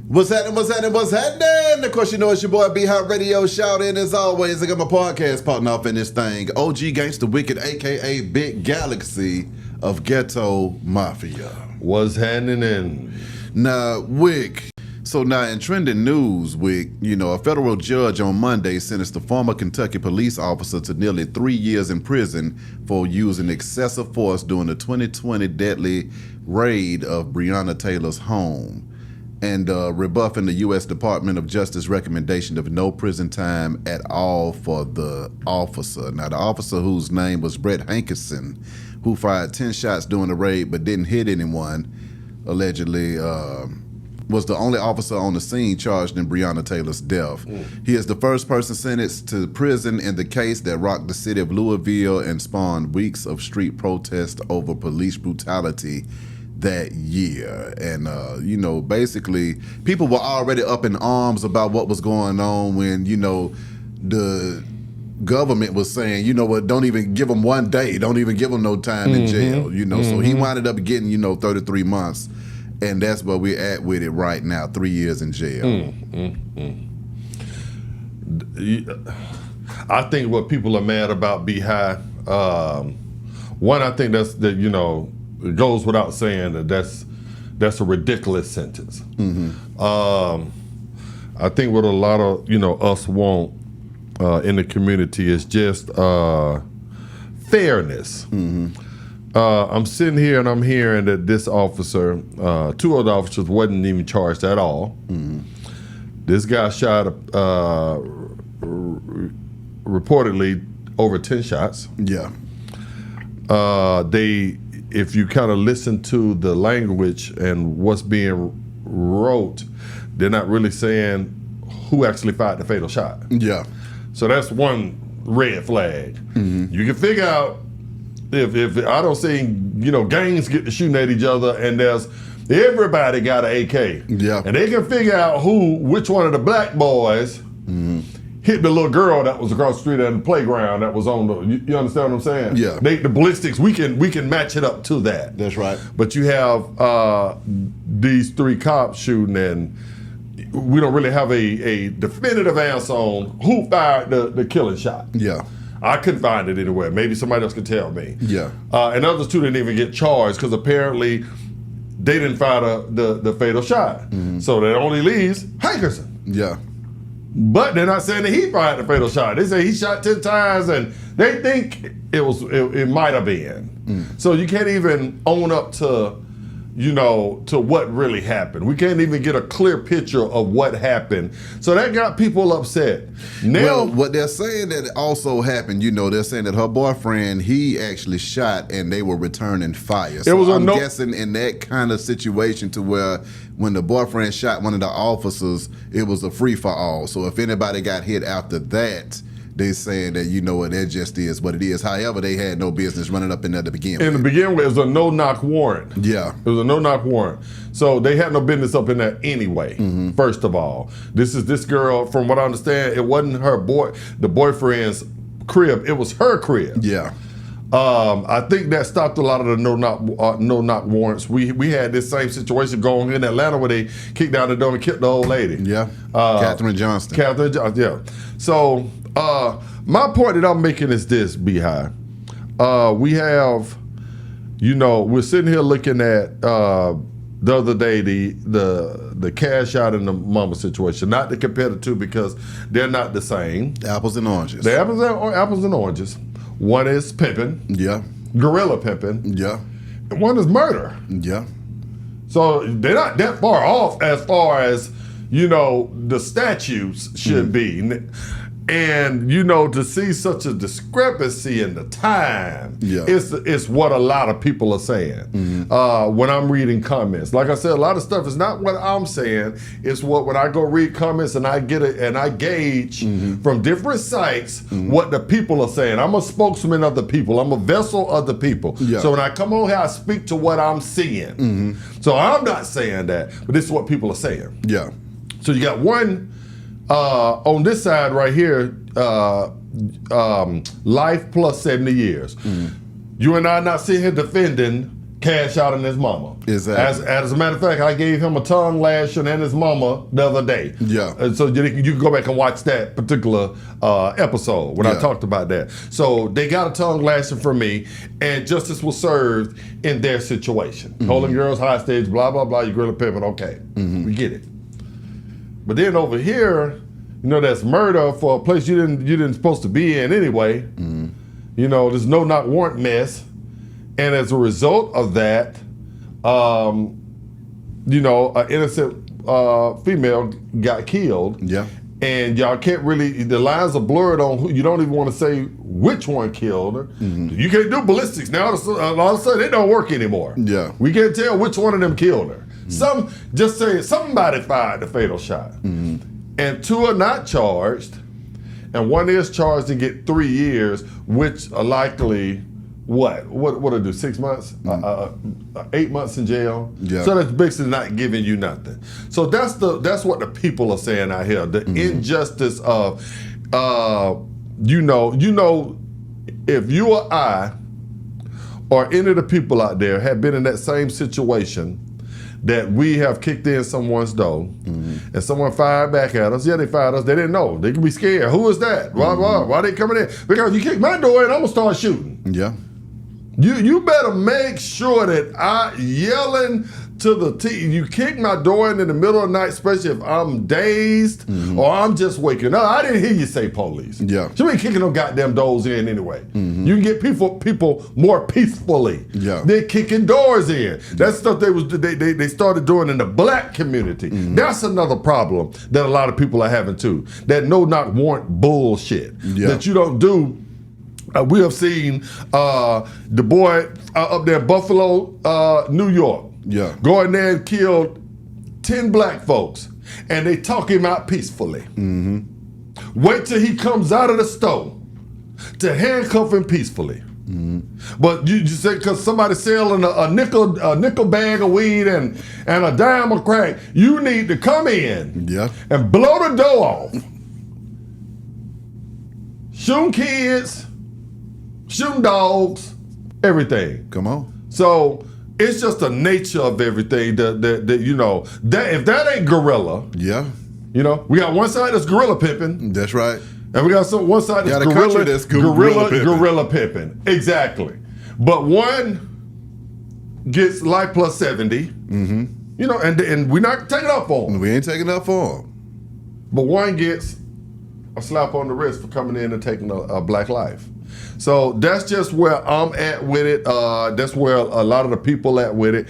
What's happening? What's happening? What's happening? Of course, you know it's your boy B-Hot Radio. Shout in as always. I got my podcast partner off in this thing. OG Gangsta Wicked, a.k.a. Big Galaxy of Ghetto Mafia. What's happening? Now, Wick. So now in trending news, Wick, a federal judge on Monday sentenced a former Kentucky police officer to nearly 3 years in prison for using excessive force during the 2020 deadly raid of Breonna Taylor's home, and rebuffing the U.S. Department of Justice recommendation of no prison time at all for the officer. Now, the officer, whose name was Brett Hankerson, who fired 10 shots during the raid but didn't hit anyone, allegedly was the only officer on the scene charged in Breonna Taylor's death. He is the first person sentenced to prison in the case that rocked the city of Louisville and spawned weeks of street protest over police brutality that year. And, basically, people were already up in arms about what was going on when, the government was saying, don't even give him 1 day. Don't even give him no time in jail, So he wound up getting, 33 months. And that's where we're at with it right now, 3 years in jail. I think what people are mad about Beehive, one, I think it goes without saying that's a ridiculous sentence. I think what a lot of us want in the community is just fairness. I'm sitting here and I'm hearing that this officer, two other officers wasn't even charged at all. This guy shot reportedly over 10 shots. Yeah. If you kind of listen to the language and what's being wrote, they're not really saying who actually fired the fatal shot. Yeah. So that's one red flag. You can figure out if I don't see, gangs get to shooting at each other and everybody got an AK. Yeah. And they can figure out which one of the black boys hit the little girl that was across the street at the playground that was on you understand what I'm saying? Yeah. The ballistics, we can match it up to that. That's right. But you have these three cops shooting, and we don't really have a definitive answer on who fired the killing shot. Yeah. I couldn't find it anywhere. Maybe somebody else could tell me. Yeah. And others two didn't even get charged because apparently they didn't fire the fatal shot. So that only leaves Hankerson. Yeah. But they're not saying that he fired the fatal shot. They say he shot 10 times and they think it might have been. So you can't even own up to what really happened. We can't even get a clear picture of what happened. So that got people upset. Now, well, what they're saying that also happened, they're saying that her boyfriend, he actually shot and they were returning fire. So I'm guessing in that kind of situation to where when the boyfriend shot one of the officers, it was a free-for-all. So if anybody got hit after that, they saying that, that just is what it is. However, they had no business running up in there to begin with. In the beginning, it was a no-knock warrant. Yeah. It was a no-knock warrant. So they had no business up in there anyway, first of all. This girl, from what I understand, it wasn't the boyfriend's crib. It was her crib. Yeah. I think that stopped a lot of the no-knock warrants. We had this same situation going in Atlanta where they kicked down the door and killed the old lady. Yeah. Katherine Johnston. Yeah. So my point that I'm making is this, Beehive. We have, we're sitting here looking at the other day the cash out in the mama situation. Not to compare the two because they're not the same. Apples and oranges. They're apples and oranges. One is pimping. Yeah. Guerrilla pimping. Yeah. And one is murder. Yeah. So they're not that far off as far as, the statutes should be. And, to see such a discrepancy in the time, it's what a lot of people are saying when I'm reading comments. Like I said, a lot of stuff is not what I'm saying. It's when I go read comments and I get it and I gauge from different sites what the people are saying. I'm a spokesman of the people. I'm a vessel of the people. Yeah. So when I come on here, I speak to what I'm seeing. So I'm not saying that, but this is what people are saying. Yeah. So you got one on this side right here, life plus 70 years. You and I are not sitting here defending cash out on his mama. Exactly. As a matter of fact, I gave him a tongue lashing and his mama the other day. Yeah. And so you can go back and watch that particular episode when I talked about that. So they got a tongue lashing from me, and justice was served in their situation. Holding girls hostage, blah, blah, blah, you gorilla pimping, okay. We get it. But then over here, that's murder for a place you didn't supposed to be in anyway. There's no knock warrant mess. And as a result of that, an innocent female got killed. Yeah. And y'all can't really, the lines are blurred on who, you don't even want to say which one killed her. You can't do ballistics. Now all of a sudden they don't work anymore. Yeah. We can't tell which one of them killed her. Some just say somebody fired the fatal shot. And 2 are not charged, and 1 is charged and get 3 years, which are likely, what I do, 6 months? 8 months in jail? Yeah. So that's basically not giving you nothing. So that's what the people are saying out here. The injustice of, if you or I or any of the people out there have been in that same situation, that we have kicked in someone's door and someone fired back at us. Yeah, they fired us. They didn't know. They could be scared. Who is that? Why they coming in? Because you kicked my door in, I'm going to start shooting. Yeah. You better make sure that I yelling to the team. You kick my door in the middle of the night, especially if I'm dazed or I'm just waking up. I didn't hear you say police. Yeah. You ain't kicking them goddamn doors in anyway. You can get people more peacefully. Yeah. They're kicking doors in. That's stuff they started doing in the black community. That's another problem that a lot of people are having too. That no knock warrant bullshit that you don't do. We have seen the boy up there, Buffalo, New York. Yeah. Go in there and killed 10 black folks, and they talk him out peacefully. Wait till he comes out of the store to handcuff him peacefully. But you say because somebody selling a nickel bag of weed and a dime of crack, you need to come in and blow the door off. Shooting kids, shooting dogs, everything. Come on. So it's just the nature of everything that if that ain't guerrilla, we got one side that's guerrilla pimping. That's right. And we got one side that's guerrilla pimping. Exactly. But one gets life plus 70. And we're not taking up for them. We ain't taking up for them. But one gets a slap on the wrist for coming in and taking a black life. So that's just where I'm at with it. That's where a lot of the people at with it.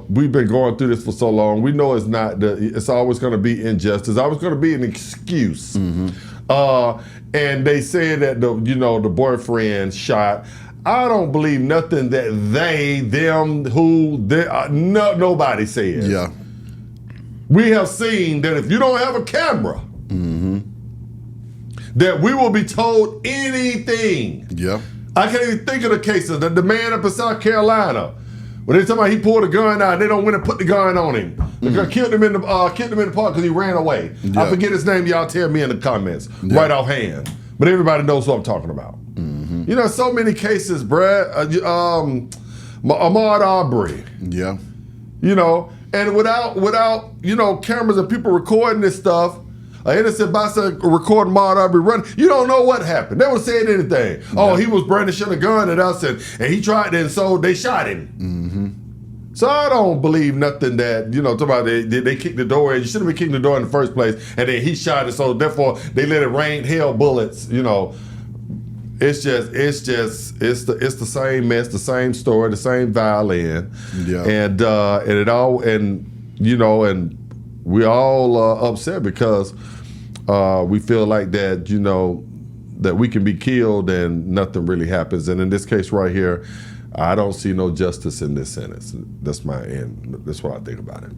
We've been going through this for so long. We know it's not. It's always going to be injustice. Always going to be an excuse. And they say that the boyfriend shot. I don't believe nothing that nobody says. Yeah. We have seen that if you don't have a camera, that we will be told anything. Yeah. I can't even think of the cases. The man up in South Carolina, when they talking about he pulled a gun out, they don't went and put the gun on him. They killed him in the park because he ran away. Yeah. I forget his name. Y'all tell me in the comments right offhand. But everybody knows who I'm talking about. So many cases, Brad. Ahmaud Arbery. Yeah. And without cameras and people recording this stuff, an innocent bystander recording Ahmaud Arbery running, you don't know what happened. They would say anything. Oh, he was brandishing a gun at us, and he tried it, and so they shot him. So I don't believe nothing that, talk about they kicked the door in. You shouldn't have been kicking the door in the first place, and then he shot it, so therefore they let it rain hell bullets, It's the same mess, the same story, the same violin. Yeah. And we're all upset because we feel like that, that we can be killed and nothing really happens. And in this case right here, I don't see no justice in this sentence. That's my end. That's what I think about it.